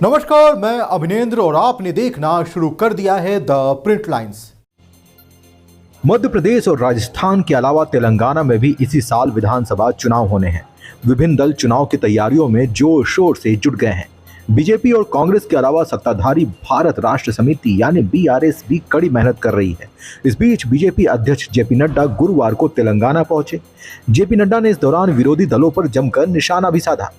नमस्कार, मैं अभिनेंद्र और आपने देखना शुरू कर दिया है the print lines. Madhya Pradesh और राजस्थान के अलावा तेलंगाना में भी इसी साल विधानसभा चुनाव होने हैं। विभिन्न दल चुनाव की तैयारियों में जोर शोर से जुट गए हैं। बीजेपी और कांग्रेस के अलावा सत्ताधारी भारत राष्ट्र समिति यानी बीआरएस भी कड़ी मेहनत कर रही है। इस बीच बीजेपी अध्यक्ष जेपी नड्डा गुरुवार को तेलंगाना पहुंचे। जेपी नड्डा ने इस दौरान विरोधी दलों पर जमकर निशाना भी साधा।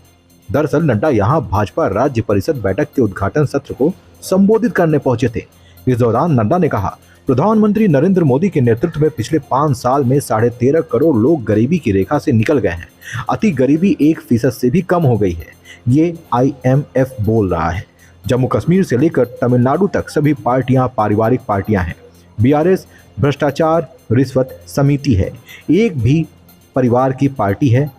दरअसल नड्डा यहां भाजपा राज्य परिषद बैठक के उद्घाटन सत्र को संबोधित करने पहुंचे थे। इस दौरान नड्डा ने कहा, प्रधानमंत्री नरेंद्र मोदी के नेतृत्व में पिछले 5 साल में 13.5 करोड़ लोग गरीबी की रेखा से निकल गए हैं। अति गरीबी 1% से भी कम हो गई है, ये IMF बोल रहा है। जम्मू कश्मीर से लेकर तमिलनाडु तक सभी पार्टियां पारिवारिक पार्टियां हैं। बीआरएस भ्रष्टाचार रिश्वत समिति है, एक भी परिवार की पार्टी है।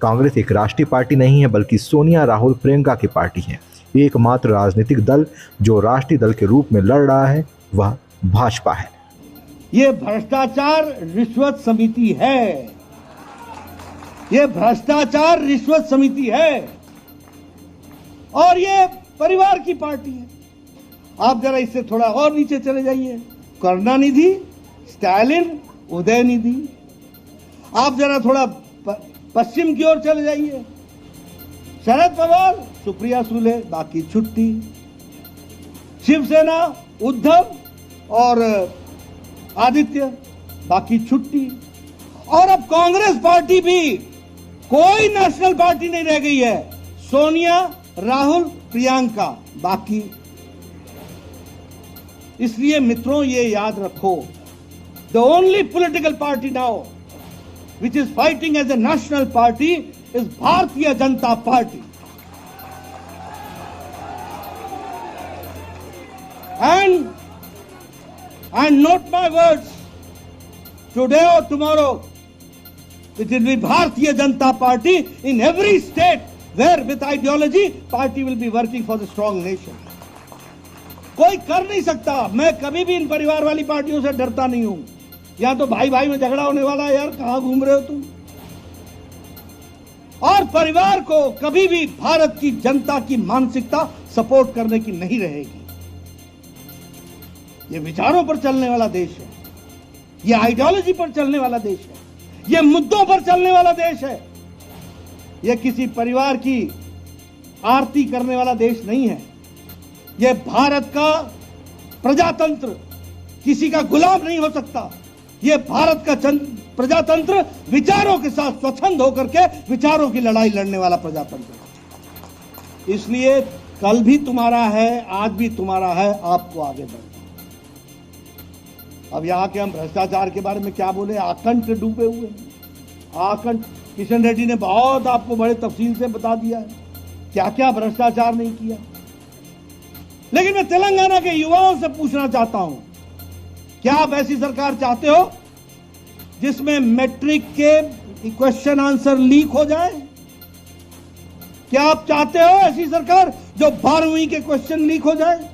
कांग्रेस एक राष्ट्रीय पार्टी नहीं है, बल्कि सोनिया राहुल प्रियंका की पार्टी है। एकमात्र राजनीतिक दल जो राष्ट्रीय दल के रूप में लड़ रहा है वह भाजपा है। ये भ्रष्टाचार रिश्वत समिति है, ये भ्रष्टाचार रिश्वत समिति है और ये परिवार की पार्टी है। आप जरा इससे थोड़ा और नीचे चले जाइए, करुणानिधि, स्टालिन, उदयनिधि। आप जरा थोड़ा पश्चिम की ओर चले जाइए, शरद पवार, सुप्रिया सुले, बाकी छुट्टी। शिवसेना, उद्धव और आदित्य, बाकी छुट्टी। और अब कांग्रेस पार्टी भी कोई नेशनल पार्टी नहीं रह गई है, सोनिया, राहुल, प्रियंका, बाकी। इसलिए मित्रों ये याद रखो, the only political party now which is fighting as a national party is Bharatiya Janata Party. And note my words, today or tomorrow, it will be Bharatiya Janata Party in every state where with ideology, party will be working for the strong nation. कोई कर नहीं सकता, मैं कभी भी इन परिवार वाली पार्टियों से डरता नहीं हूं। या तो भाई भाई में झगड़ा होने वाला है, यार कहां घूम रहे हो तुम। और परिवार को कभी भी भारत की जनता की मानसिकता सपोर्ट करने की नहीं रहेगी। ये विचारों पर चलने वाला देश है, ये आइडियोलॉजी पर चलने वाला देश है, ये मुद्दों पर चलने वाला देश है। ये किसी परिवार की आरती करने वाला देश नहीं है। ये भारत का प्रजातंत्र किसी का गुलाम नहीं हो सकता। ये भारत का प्रजातंत्र विचारों के साथ स्वच्छंद होकर के विचारों की लड़ाई लड़ने वाला प्रजातंत्र। इसलिए कल भी तुम्हारा है, आज भी तुम्हारा है, आपको आगे बढ़ना। अब यहां के हम भ्रष्टाचार के बारे में क्या बोले, आकंठ डूबे हुए हैं। आकंठ किशन रेड्डी ने बहुत आपको बड़े तफसील से बता दिया है क्या क्या भ्रष्टाचार नहीं किया। लेकिन मैं तेलंगाना के युवाओं से पूछना चाहता हूं, क्या आप ऐसी सरकार चाहते हो जिसमें मैट्रिक के क्वेश्चन आंसर लीक हो जाए? क्या आप चाहते हो ऐसी सरकार जो 12वीं के क्वेश्चन लीक हो जाए?